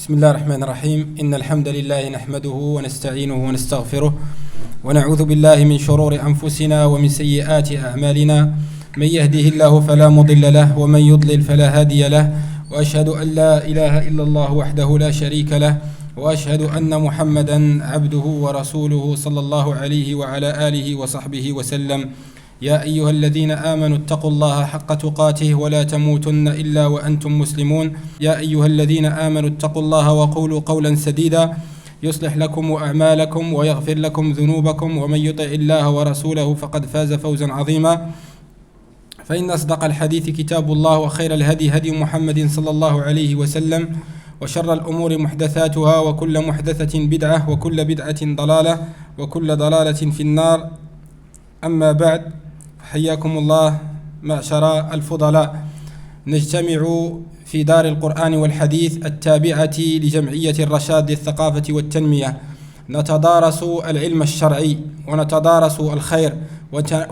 بسم الله الرحمن الرحيم. إن الحمد لله نحمده ونستعينه ونستغفره ونعوذ بالله من شرور أنفسنا ومن سيئات أعمالنا. من يهده الله فلا مضل له ومن يضلل فلا هادي له، وأشهد أن لا إله إلا الله وحده لا شريك له، وأشهد أن محمدا عبده ورسوله صلى الله عليه وعلى آله وصحبه وسلم. يا أيها الذين آمنوا اتقوا الله حق تقاته ولا تموتن إلا وأنتم مسلمون. يا أيها الذين آمنوا اتقوا الله وقولوا قولا سديدا يصلح لكم أعمالكم ويغفر لكم ذنوبكم، ومن يطع الله ورسوله فقد فاز فوزا عظيما. فإن أصدق الحديث كتاب الله، وخير الهدي هدي محمد صلى الله عليه وسلم، وشر الأمور محدثاتها، وكل محدثة بدعة، وكل بدعة ضلالة، وكل ضلالة في النار. أما بعد، حياكم الله معشر الفضلاء. نجتمع في دار القرآن والحديث التابعة لجمعية الرشاد للثقافة والتنمية، نتدارس العلم الشرعي ونتدارس الخير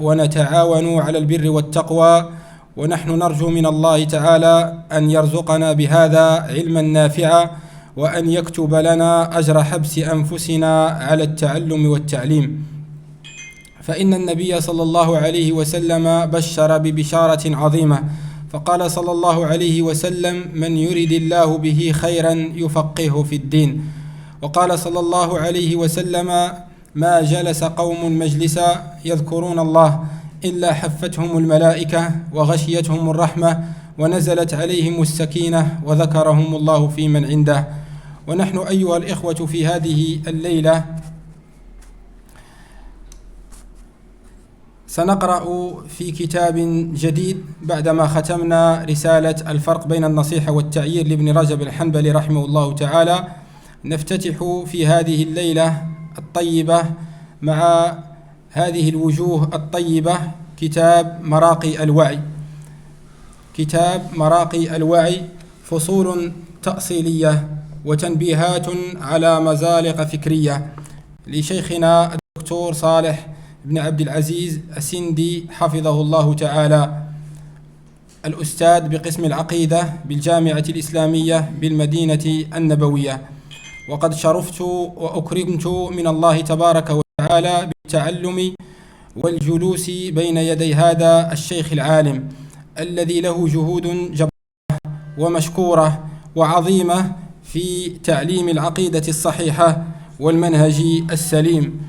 ونتعاون على البر والتقوى، ونحن نرجو من الله تعالى أن يرزقنا بهذا علما نافعا، وأن يكتب لنا أجر حبس أنفسنا على التعلم والتعليم. فإن النبي صلى الله عليه وسلم بشر ببشارة عظيمة، فقال صلى الله عليه وسلم: من يرد الله به خيرا يفقهه في الدين. وقال صلى الله عليه وسلم: ما جلس قوم مجلسا يذكرون الله إلا حفتهم الملائكة وغشيتهم الرحمة ونزلت عليهم السكينة وذكرهم الله في من عنده. ونحن أيها الإخوة في هذه الليلة سنقرأ في كتاب جديد بعدما ختمنا رسالة الفرق بين النصيحة والتعيير لابن رجب الحنبلي رحمه الله تعالى. نفتتح في هذه الليلة الطيبة مع هذه الوجوه الطيبة كتاب مراقي الوعي. كتاب مراقي الوعي فصول تأصيلية وتنبيهات على مزالق فكرية لشيخنا الدكتور صالح بن عبد العزيز السندي حفظه الله تعالى، الأستاذ بقسم العقيدة بالجامعة الإسلامية بالمدينة النبوية. وقد شرفت وأكرمت من الله تبارك وتعالى بالتعلم والجلوس بين يدي هذا الشيخ العالم الذي له جهود جبارة ومشكورة وعظيمة في تعليم العقيدة الصحيحة والمنهج السليم.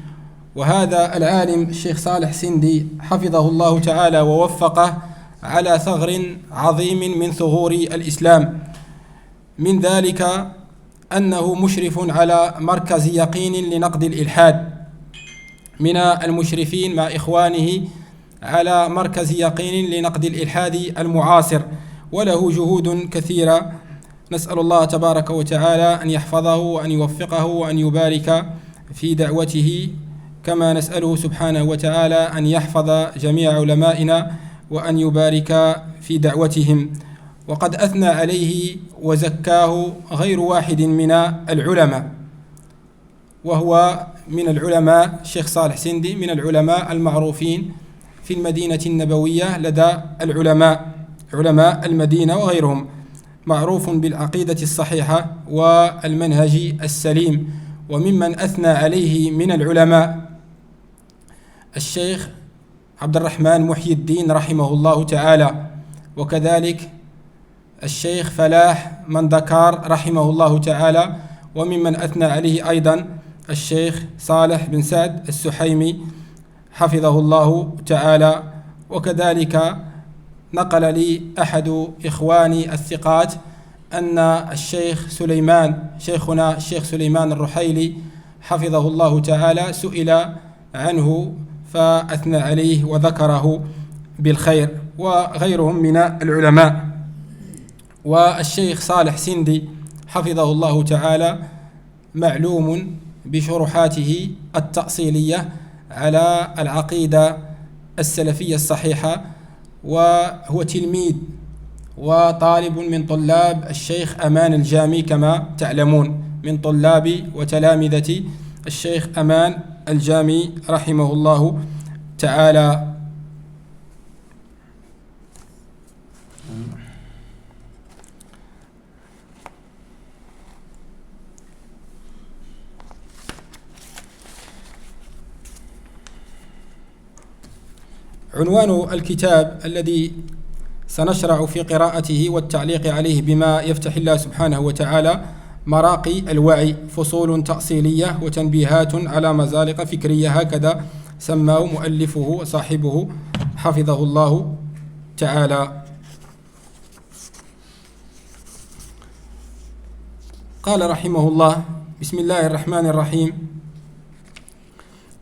وهذا العالم الشيخ صالح سندي حفظه الله تعالى ووفقه على ثغر عظيم من ثغور الإسلام، من ذلك أنه مشرف على مركز يقين لنقد الإلحاد، من المشرفين مع إخوانه على مركز يقين لنقد الإلحاد المعاصر، وله جهود كثيرة. نسأل الله تبارك وتعالى أن يحفظه وأن يوفقه وأن يبارك في دعوته، كما نسأله سبحانه وتعالى أن يحفظ جميع علمائنا وأن يبارك في دعوتهم. وقد أثنى عليه وزكاه غير واحد من العلماء، وهو من العلماء الشيخ صالح سندي من العلماء المعروفين في المدينة النبوية لدى علماء المدينة وغيرهم، معروف بالعقيدة الصحيحة والمنهج السليم. وممن أثنى عليه من العلماء الشيخ عبد الرحمن محي الدين رحمه الله تعالى، وكذلك الشيخ فلاح مندكار رحمه الله تعالى، وممن أثنى عليه أيضا الشيخ صالح بن سعد السحيمي حفظه الله تعالى. وكذلك نقل لي أحد إخواني الثقات أن الشيخ شيخنا الشيخ سليمان الرحيلي حفظه الله تعالى سئل عنه فأثنى عليه وذكره بالخير، وغيرهم من العلماء. والشيخ صالح سندي حفظه الله تعالى معلوم بشروحاته التأصيلية على العقيدة السلفية الصحيحة، وهو تلميذ وطالب من طلاب الشيخ أمان الجامي، كما تعلمون من طلاب وتلامذة الشيخ أمان الجامي رحمه الله تعالى. عنوان الكتاب الذي سنشرع في قراءته والتعليق عليه بما يفتح الله سبحانه وتعالى: مراقي الوعي، فصول تأصيلية وتنبيهات على مزالق فكرية، هكذا سماه مؤلفه وصاحبه حفظه الله تعالى. قال رحمه الله: بسم الله الرحمن الرحيم.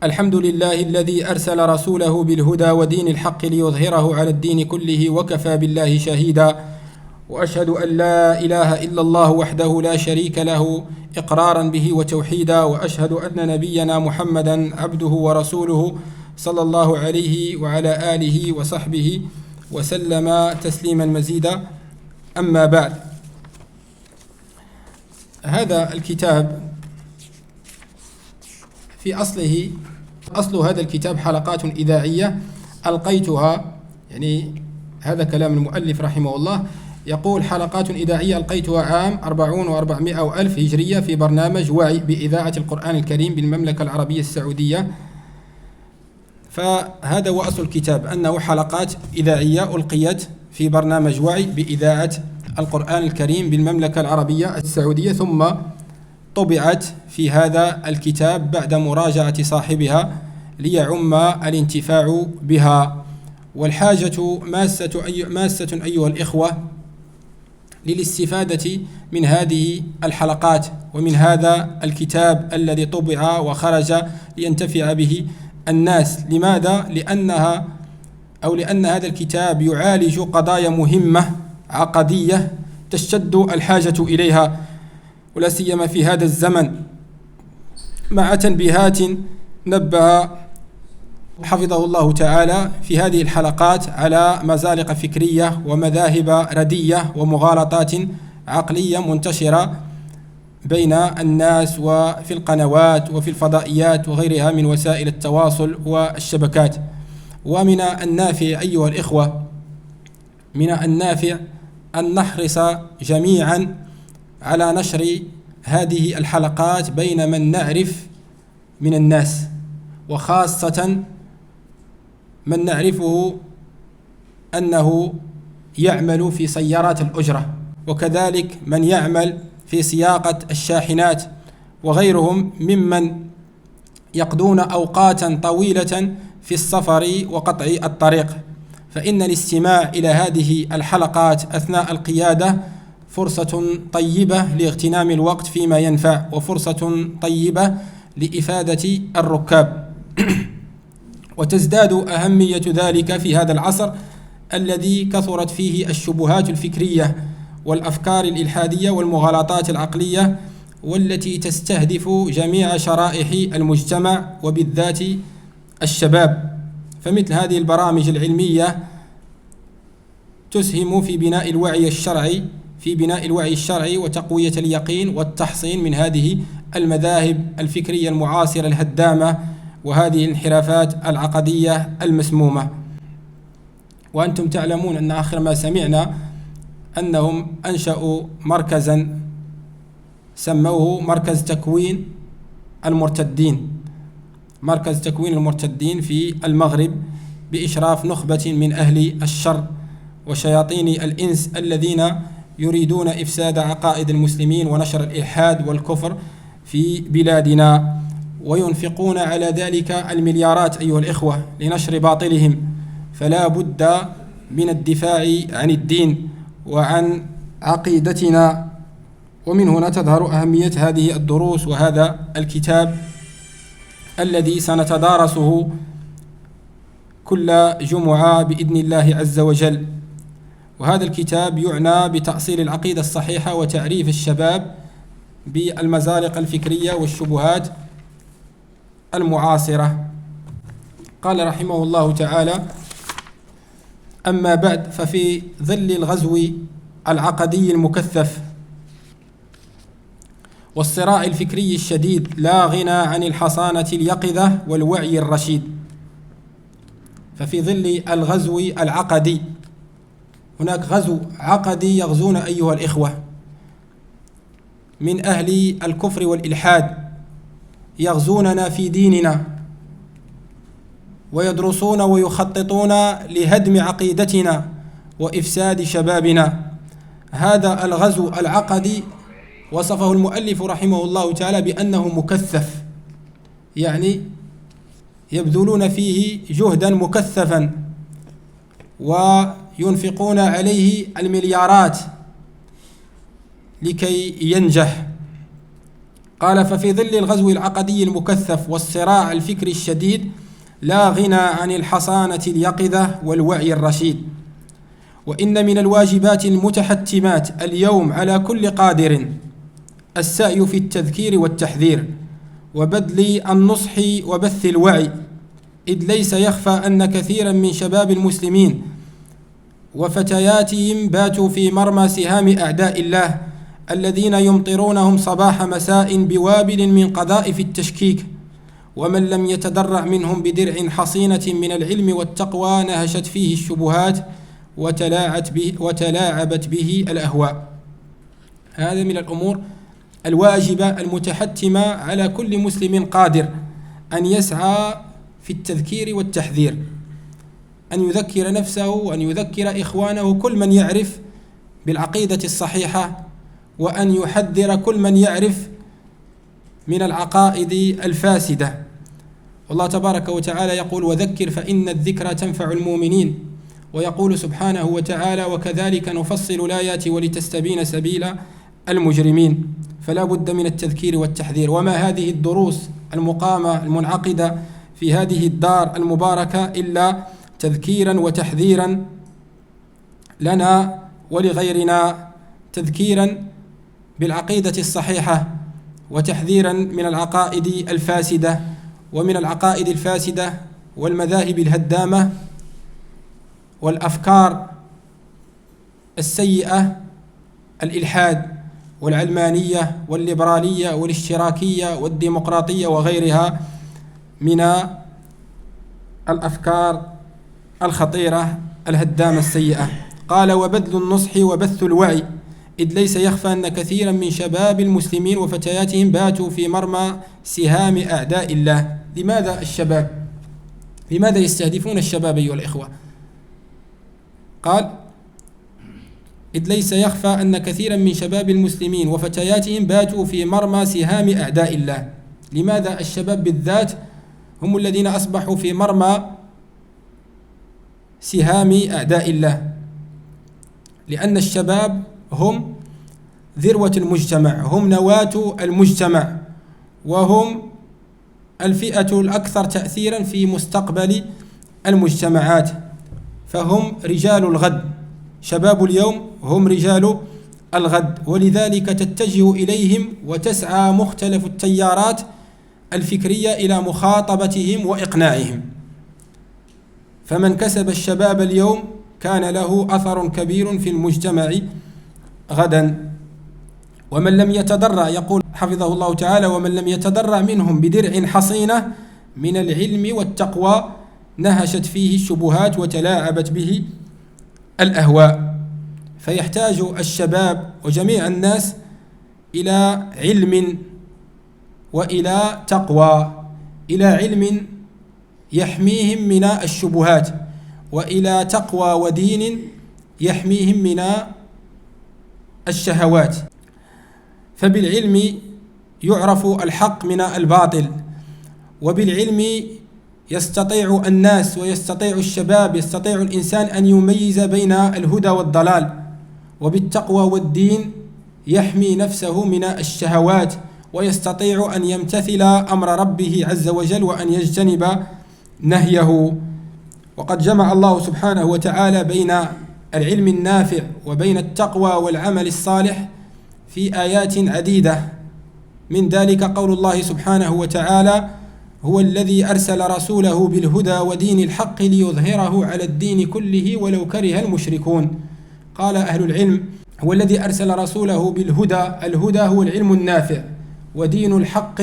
الحمد لله الذي أرسل رسوله بالهدى ودين الحق ليظهره على الدين كله وكفى بالله شهيدا، وأشهد أن لا إله إلا الله وحده لا شريك له إقرارا به وتوحيدا، وأشهد أن نبينا محمدا عبده ورسوله صلى الله عليه وعلى آله وصحبه وسلم تسليما مزيدا. أما بعد، هذا الكتاب في أصل هذا الكتاب حلقات إذاعية ألقيتها، يعني هذا كلام المؤلف رحمه الله، يقول: حلقات إذاعية ألقيتها عام 40 و400 وألف هجرية في برنامج وعي بإذاعة القرآن الكريم بالمملكة العربية السعودية. فهذا هو أصل الكتاب، أنه حلقات إذاعية ألقيت في برنامج وعي بإذاعة القرآن الكريم بالمملكة العربية السعودية، ثم طبعت في هذا الكتاب بعد مراجعة صاحبها ليعم الانتفاع بها. والحاجة ماسة أيها الإخوة للاستفادة من هذه الحلقات ومن هذا الكتاب الذي طبع وخرج لينتفع به الناس. لماذا؟ لأن هذا الكتاب يعالج قضايا مهمة عقدية تشتد الحاجة إليها، ولا سيما في هذا الزمن، مع تنبيهات نبه حفظه الله تعالى في هذه الحلقات على مزالق فكرية ومذاهب ردية ومغالطات عقلية منتشرة بين الناس وفي القنوات وفي الفضائيات وغيرها من وسائل التواصل والشبكات. ومن النافع أيها الإخوة، من النافع أن نحرص جميعا على نشر هذه الحلقات بين من نعرف من الناس، وخاصة من نعرفه أنه يعمل في سيارات الأجرة، وكذلك من يعمل في سياقة الشاحنات، وغيرهم ممن يقضون أوقاتا طويلة في السفر وقطع الطريق. فإن الاستماع إلى هذه الحلقات أثناء القيادة فرصة طيبة لاغتنام الوقت فيما ينفع، وفرصة طيبة لإفادة الركاب. وتزداد أهمية ذلك في هذا العصر الذي كثرت فيه الشبهات الفكرية والأفكار الإلحادية والمغالطات العقلية، والتي تستهدف جميع شرائح المجتمع وبالذات الشباب. فمثل هذه البرامج العلمية تسهم في بناء الوعي الشرعي وتقوية اليقين والتحصين من هذه المذاهب الفكرية المعاصرة الهدامة وهذه الانحرافات العقدية المسمومة. وأنتم تعلمون أن آخر ما سمعنا أنهم أنشأوا مركزا سموه مركز تكوين المرتدين في المغرب، بإشراف نخبة من أهل الشر وشياطين الإنس الذين يريدون إفساد عقائد المسلمين ونشر الإلحاد والكفر في بلادنا، وينفقون على ذلك المليارات أيها الإخوة لنشر باطلهم. فلا بد من الدفاع عن الدين وعن عقيدتنا، ومن هنا تظهر أهمية هذه الدروس وهذا الكتاب الذي سنتدارسه كل جمعة بإذن الله عز وجل. وهذا الكتاب يعنى بتأصيل العقيدة الصحيحة وتعريف الشباب بالمزالق الفكرية والشبهات المعاصرة. قال رحمه الله تعالى: أما بعد، ففي ظل الغزو العقدي المكثف والصراع الفكري الشديد لا غنى عن الحصانة اليقظة والوعي الرشيد. ففي ظل الغزو العقدي، هناك غزو عقدي يغزون أيها الإخوة من أهل الكفر والإلحاد، يغزوننا في ديننا ويدرسون ويخططون لهدم عقيدتنا وإفساد شبابنا. هذا الغزو العقدي وصفه المؤلف رحمه الله تعالى بأنه مكثف، يعني يبذلون فيه جهدا مكثفا وينفقون عليه المليارات لكي ينجح. قال: ففي ظل الغزو العقدي المكثف والصراع الفكري الشديد لا غنى عن الحصانة اليقظة والوعي الرشيد، وإن من الواجبات المتحتمات اليوم على كل قادر السعي في التذكير والتحذير وبذل النصح وبث الوعي، إذ ليس يخفى أن كثيرا من شباب المسلمين وفتياتهم باتوا في مرمى سهام أعداء الله الذين يمطرونهم صباح مساء بوابل من قذائف التشكيك، ومن لم يتدرع منهم بدرع حصينة من العلم والتقوى نهشت فيه الشبهات وتلاعبت به الأهواء. هذا من الأمور الواجبة المتحتمة على كل مسلم قادر أن يسعى في التذكير والتحذير، أن يذكر نفسه وأن يذكر إخوانه كل من يعرف بالعقيدة الصحيحة، وأن يحذر كل من يعرف من العقائد الفاسدة. والله تبارك وتعالى يقول: وذكر فإن الذكرى تنفع المؤمنين. ويقول سبحانه وتعالى: وكذلك نفصل الآيات ولتستبين سبيل المجرمين. فلا بد من التذكير والتحذير. وما هذه الدروس المقامة المنعقدة في هذه الدار المباركة إلا تذكيرا وتحذيرا لنا ولغيرنا، تذكيرا بالعقيدة الصحيحة وتحذيرا من العقائد الفاسدة، ومن العقائد الفاسدة والمذاهب الهدامة والأفكار السيئة، الإلحاد والعلمانية والليبرالية والاشتراكية والديمقراطية وغيرها من الأفكار الخطيرة الهدامة السيئة. قال: وبذل النصح وبث الوعي، إذ ليس يخفى أن كثيرا من شباب المسلمين وفتياتهم باتوا في مرمى سهام أعداء الله. لماذا الشباب؟ لماذا يستهدفون الشباب أيها الإخوة؟ قال: إذ ليس يخفى أن كثيرا من شباب المسلمين وفتياتهم باتوا في مرمى سهام أعداء الله. لماذا الشباب بالذات هم الذين أصبحوا في مرمى سهام أعداء الله؟ لأن الشباب هم ذروة المجتمع، هم نواة المجتمع، وهم الفئة الأكثر تأثيرا في مستقبل المجتمعات، فهم رجال الغد. شباب اليوم هم رجال الغد، ولذلك تتجه إليهم وتسعى مختلف التيارات الفكرية إلى مخاطبتهم وإقناعهم. فمن كسب الشباب اليوم كان له أثر كبير في المجتمع غدا. ومن لم يتدرع، يقول حفظه الله تعالى: ومن لم يتدرع منهم بدرع حصينة من العلم والتقوى نهشت فيه الشبهات وتلاعبت به الأهواء. فيحتاج الشباب وجميع الناس إلى علم وإلى تقوى، إلى علم يحميهم من الشبهات، وإلى تقوى ودين يحميهم من الشهوات. فبالعلم يعرف الحق من الباطل، وبالعلم يستطيع الناس ويستطيع الشباب، يستطيع الإنسان أن يميز بين الهدى والضلال. وبالتقوى والدين يحمي نفسه من الشهوات، ويستطيع أن يمتثل أمر ربه عز وجل وأن يجتنب نهيه. وقد جمع الله سبحانه وتعالى بين العلم النافع وبين التقوى والعمل الصالح في آيات عديدة، من ذلك قول الله سبحانه وتعالى: هو الذي أرسل رسوله بالهدى ودين الحق ليظهره على الدين كله ولو كره المشركون. قال أهل العلم: هو الذي أرسل رسوله بالهدى، الهدى هو العلم النافع، ودين الحق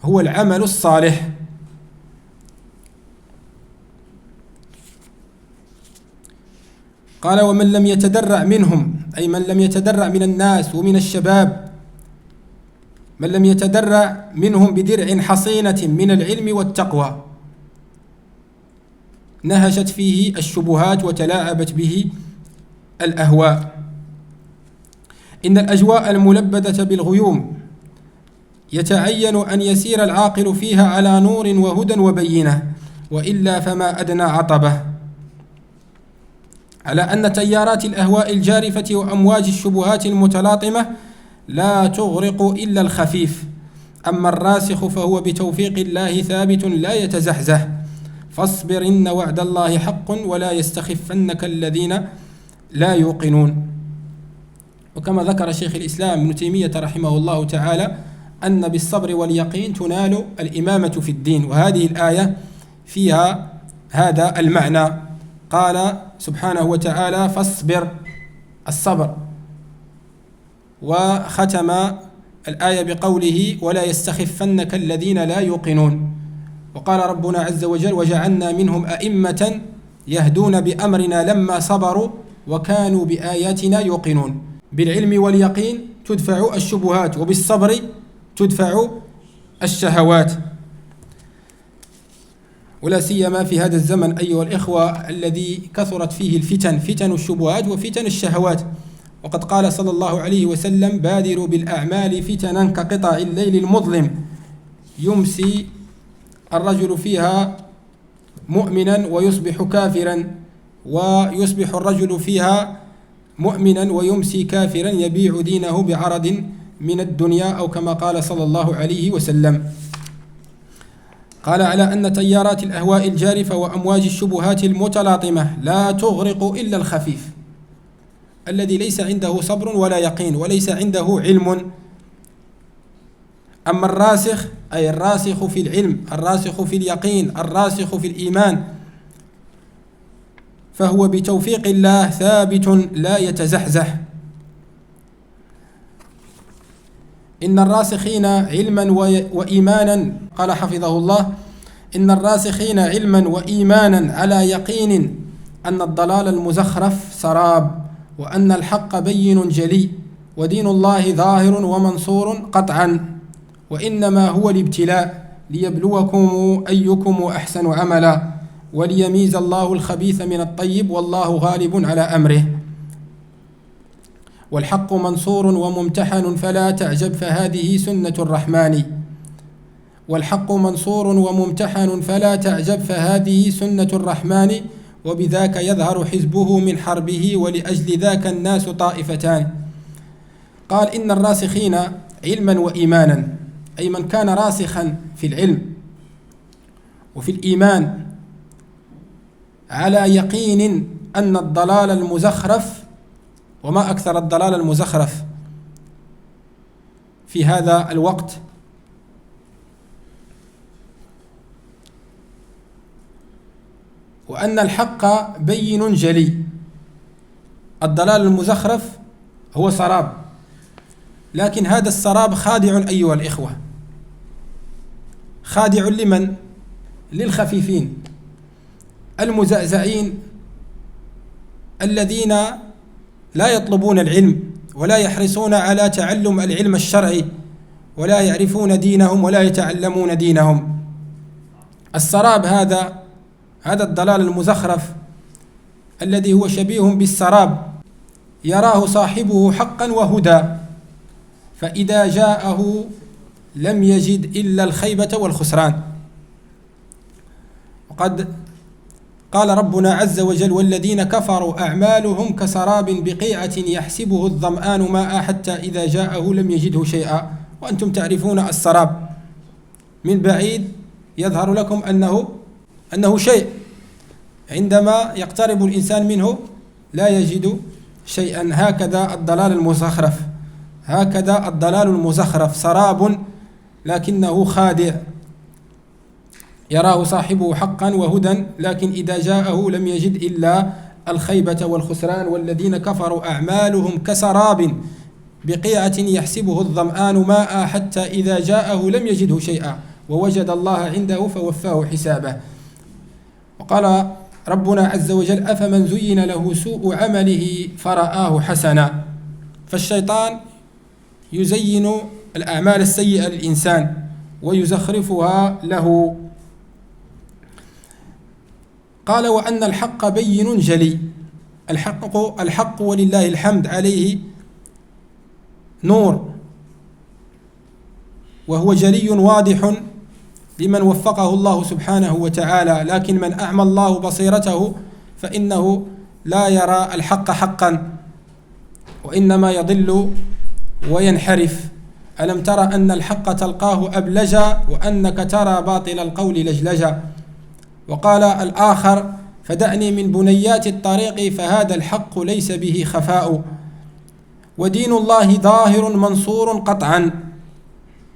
هو العمل الصالح. قال: ومن لم يتدرع منهم، أي من لم يتدرع من الناس ومن الشباب، من لم يتدرع منهم بدرع حصينة من العلم والتقوى نهشت فيه الشبهات وتلاعبت به الأهواء. إن الأجواء الملبدة بالغيوم يتعين أن يسير العاقل فيها على نور وهدى وبينة، وإلا فما أدنى عطبه. على أن تيارات الأهواء الجارفة وأمواج الشبهات المتلاطمة لا تغرق إلا الخفيف، أما الراسخ فهو بتوفيق الله ثابت لا يتزحزح. فاصبر إن وعد الله حق ولا يستخفنك الذين لا يوقنون. وكما ذكر شيخ الإسلام ابن تيمية رحمه الله تعالى أن بالصبر واليقين تنال الإمامة في الدين، وهذه الآية فيها هذا المعنى. قال سبحانه وتعالى فاصبر، الصبر، وختم الآية بقوله ولا يستخفنك الذين لا يوقنون. وقال ربنا عز وجل وجعلنا منهم أئمة يهدون بأمرنا لما صبروا وكانوا بآياتنا يوقنون. بالعلم واليقين تدفع الشبهات، وبالصبر تدفع الشهوات، ولا سيما في هذا الزمن أيها الإخوة الذي كثرت فيه الفتن، فتن الشبهات وفتن الشهوات. وقد قال صلى الله عليه وسلم بادروا بالأعمال فتنا كقطع الليل المظلم يمسي الرجل فيها مؤمنا ويصبح كافرا، ويصبح الرجل فيها مؤمنا ويمسي كافرا يبيع دينه بعرض من الدنيا، أو كما قال صلى الله عليه وسلم. قال على أن تيارات الأهواء الجارفة وأمواج الشبهات المتلاطمة لا تغرق إلا الخفيف الذي ليس عنده صبر ولا يقين وليس عنده علم. أما الراسخ أي الراسخ في العلم، الراسخ في اليقين، الراسخ في الإيمان، فهو بتوفيق الله ثابت لا يتزحزح. إن الراسخين علما وإيمانا، قال حفظه الله إن الراسخين علما وإيمانا على يقين أن الضلال المزخرف سراب، وأن الحق بين جلي، ودين الله ظاهر ومنصور قطعا، وإنما هو الابتلاء ليبلوكم أيكم أحسن عملا، وليميز الله الخبيث من الطيب، والله غالب على أمره. والحق منصور وممتحن فلا تعجب فهذه سنة الرحمن. والحق منصور وممتحن فلا تعجب فهذه سنة الرحمن، وبذاك يظهر حزبه من حربه، ولأجل ذاك الناس طائفتان. قال إن الراسخين علما وإيمانا، أي من كان راسخا في العلم وفي الإيمان على يقين أن الضلال المزخرف، وما أكثر الضلال المزخرف في هذا الوقت، وأن الحق بين جلي. الضلال المزخرف هو سراب، لكن هذا السراب خادع أيها الإخوة. خادع لمن؟ للخفيفين المزعزعين الذين لا يطلبون العلم ولا يحرصون على تعلم العلم الشرعي، ولا يعرفون دينهم ولا يتعلمون دينهم. السراب هذا الضلال المزخرف الذي هو شبيه بالسراب يراه صاحبه حقا وهدى، فإذا جاءه لم يجد إلا الخيبة والخسران. وقد قال ربنا عز وجل والذين كفروا أعمالهم كسراب بقيعة يحسبه الظمآن ماء حتى إذا جاءه لم يجده شيئا. وأنتم تعرفون السراب من بعيد يظهر لكم أنه شيء، عندما يقترب الإنسان منه لا يجد شيئا. هكذا الضلال المزخرف، هكذا الضلال المزخرف سراب لكنه خادع، يراه صاحبه حقا وهدى، لكن إذا جاءه لم يجد إلا الخيبة والخسران. والذين كفروا أعمالهم كسراب بقيعة يحسبه الظمآن ماء حتى إذا جاءه لم يجده شيئا ووجد الله عنده فوفاه حسابه. وقال ربنا عز وجل أفمن زين له سوء عمله فرآه حسنا. فالشيطان يزين الأعمال السيئة للإنسان ويزخرفها له. قال وأن الحق بين جلي. الحق ولله الحمد عليه نور، وهو جلي واضح لمن وفقه الله سبحانه وتعالى، لكن من أعمى الله بصيرته فإنه لا يرى الحق حقا، وإنما يضل وينحرف. ألم ترى أن الحق تلقاه أبلجا وأنك ترى باطل القول لجلجا. وقال الآخر فدعني من بنيات الطريق فهذا الحق ليس به خفاء، ودين الله ظاهر منصور قطعا.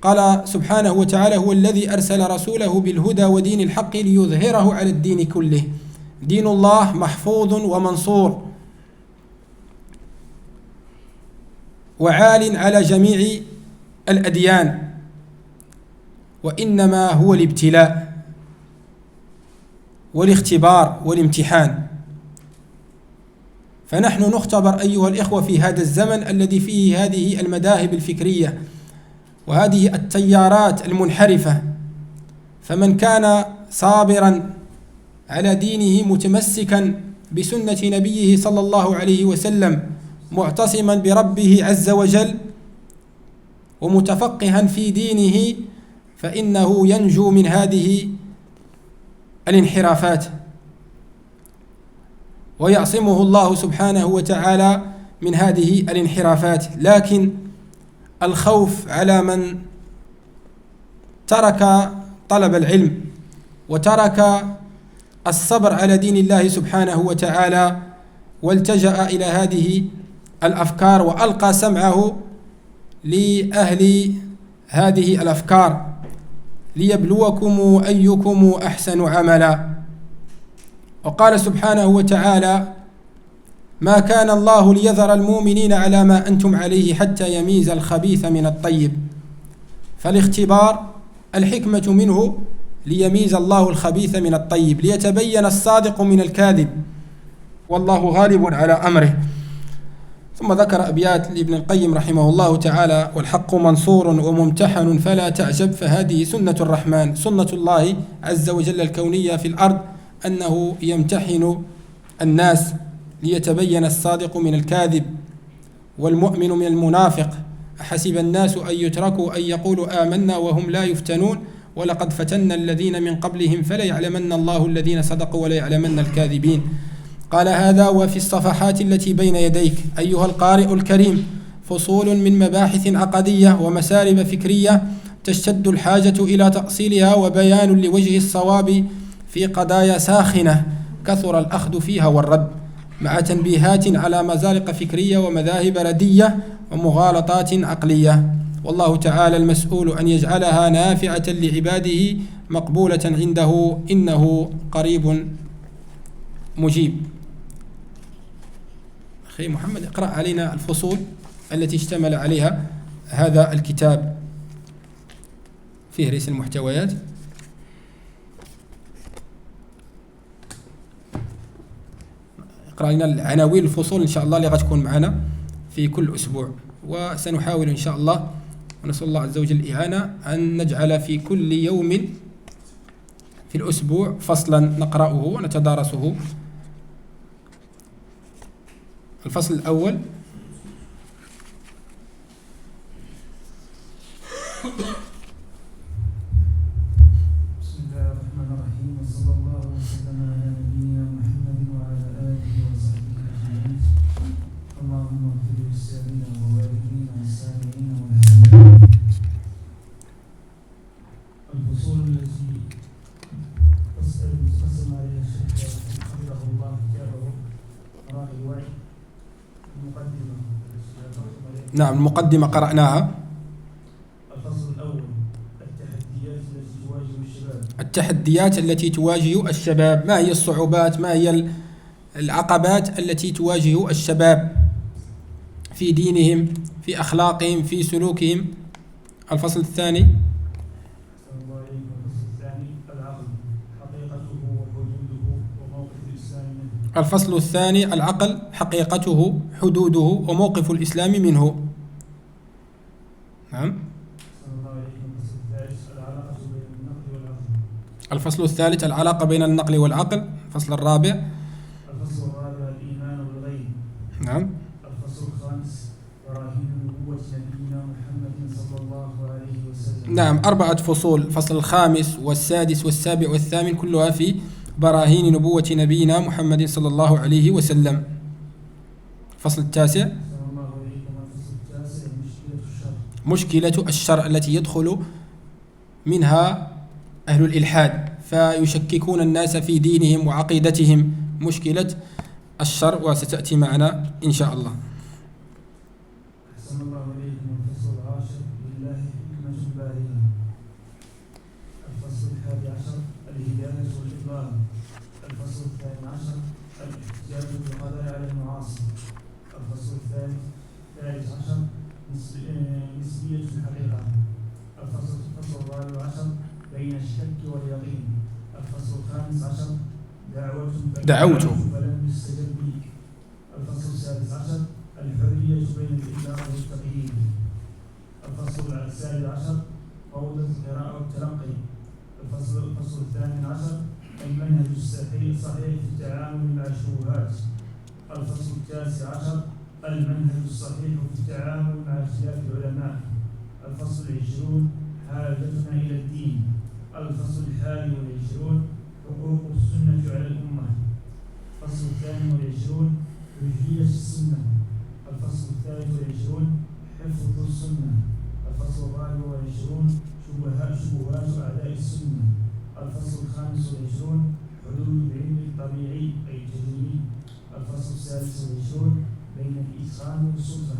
قال سبحانه وتعالى هو الذي أرسل رسوله بالهدى ودين الحق ليظهره على الدين كله. دين الله محفوظ ومنصور وعال على جميع الأديان، وإنما هو الابتلاء والاختبار والامتحان. فنحن نختبر أيها الإخوة في هذا الزمن الذي فيه هذه المذاهب الفكرية وهذه التيارات المنحرفة، فمن كان صابرا على دينه متمسكا بسنة نبيه صلى الله عليه وسلم معتصما بربه عز وجل ومتفقها في دينه، فإنه ينجو من هذه الانحرافات ويعصمه الله سبحانه وتعالى من هذه الانحرافات. لكن الخوف على من ترك طلب العلم وترك الصبر على دين الله سبحانه وتعالى والتجأ إلى هذه الأفكار وألقى سمعه لأهل هذه الأفكار ليبلوكم أيكم أحسن عملا. وقال سبحانه وتعالى ما كان الله ليذر المؤمنين على ما أنتم عليه حتى يميز الخبيث من الطيب. فالاختبار الحكمة منه ليميز الله الخبيث من الطيب ليتبين الصادق من الكاذب، والله غالب على أمره. ثم ذكر أبيات لابن القيم رحمه الله تعالى والحق منصور وممتحن فلا تعجب فهذه سنة الرحمن، سنة الله عز وجل الكونية في الأرض أنه يمتحن الناس ليتبين الصادق من الكاذب والمؤمن من المنافق. أحسب الناس أن يتركوا أن يقولوا آمنا وهم لا يفتنون ولقد فتنا الذين من قبلهم فليعلمن الله الذين صدقوا وليعلمن الكاذبين. قال هذا وفي الصفحات التي بين يديك أيها القارئ الكريم فصول من مباحث عقدية ومسارب فكرية تشتد الحاجة إلى تأصيلها وبيان لوجه الصواب في قضايا ساخنة كثر الأخذ فيها والرد، مع تنبيهات على مزالق فكرية ومذاهب ردية ومغالطات عقلية. والله تعالى المسؤول أن يجعلها نافعة لعباده مقبولة عنده إنه قريب مجيب. أخي محمد اقرأ علينا الفصول التي اشتمل عليها هذا الكتاب فهرس المحتويات. اقرأ لنا العناوين الفصول إن شاء الله اللي غتكون معنا في كل أسبوع، وسنحاول إن شاء الله ونسأل الله عز وجل الإعانة أن نجعل في كل يوم في الأسبوع فصلا نقرأه ونتدارسه. الفصل الأول بسم الله الرحمن الرحيم وصلى الله وسلم على نبينا محمد وعلى آله وصحبه أجمعين. اللهم اغفر للسامعين والوالدين والسامعين والحاضرين. الفصول التي قسم عليها الشيخ حفظه الله كتابه راء الوعي. المقدمة نعم المقدمة قرأناها. الفصل الأول التحديات التي تواجه الشباب. ما هي الصعوبات، ما هي العقبات التي تواجه الشباب في دينهم في أخلاقهم في سلوكهم. الفصل الثاني الفصل الثاني العقل حقيقته حدوده وموقف الإسلام منه. نعم. الفصل الثالث العلاقة بين النقل والعقل. الفصل الرابع. الفصل الرابع الإيمان بالغيب. نعم. الفصل الخامس براهين نبوة نبينا محمد صلى الله عليه وسلم. نعم 4 فصول، الفصل الخامس والسادس والسابع والثامن كلها في براهين نبوة نبينا محمد صلى الله عليه وسلم. الفصل التاسع مشكلة الشر التي يدخل منها أهل الإلحاد فيشككون الناس في دينهم وعقيدتهم، مشكلة الشر، وستأتي معنا إن شاء الله. أحسن الله إليكم. الفصل العاشر لله حكمة بالغة. الفصل الحادي عشر الهداية والإضلال. الفصل الثاني عشر الاحتجاج بالقدر على المعاصي. الفصل الثالث عشر نسبية الحقيقة. الفصل الرابع عشر بين الشك واليقين. الفصل الخامس عشر دعوت فلم يستجب لي. الفصل السادس عشر الحرية بين الإطلاق والتقييد. الفصل السابع عشر فوضى القراءة والتلقي. الفصل الثامن عشر المنهج الصحيح في التعامل مع الشبهات. الفصل التاسع عشر المنهج الصحيح في التعامل مع اختلاف العلماء. الفصل 20 حاجتنا إلى الدين. الفصل 21 حقوق السنة على الأمة. الفصل 22 حجية السنة. الفصل 23 حفظ السنة. الفصل 24 شبهات أعداء السنة. الفصل 25 حدود العلم الطبيعي أي التجريبي. الفصل 26 بين الإتقان والسلطة.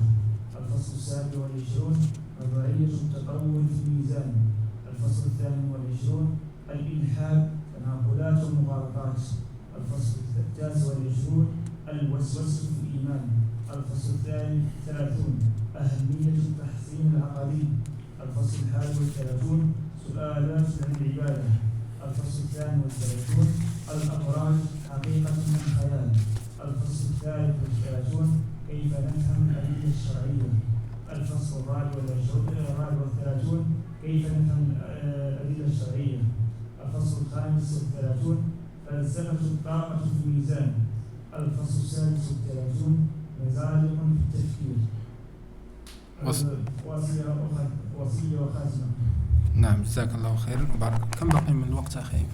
الفصل 27 وضعية التطور في الميزان. الفصل 28 الإلحاد تناقلات ومغالطات. الفصل 29 الوسوسة في الإيمان. الفصل 30 أهمية التحسين العقدي. الفصل 31 سؤالات عن العبادة. الفصل 32 الأبراج حقيقة من خيال. الفصل 33 كيف نفهم الأدلة الشرعية. الفصل 34 كيف نفهم الأدلة الشرعية. الفصل 35 فلسفة الطاقة في الميزان. الفصل 36 مزالق في التفكير. وصية وخاتمة. نعم جزاك الله خيرا وبارك. كم بقي من الوقت أخي؟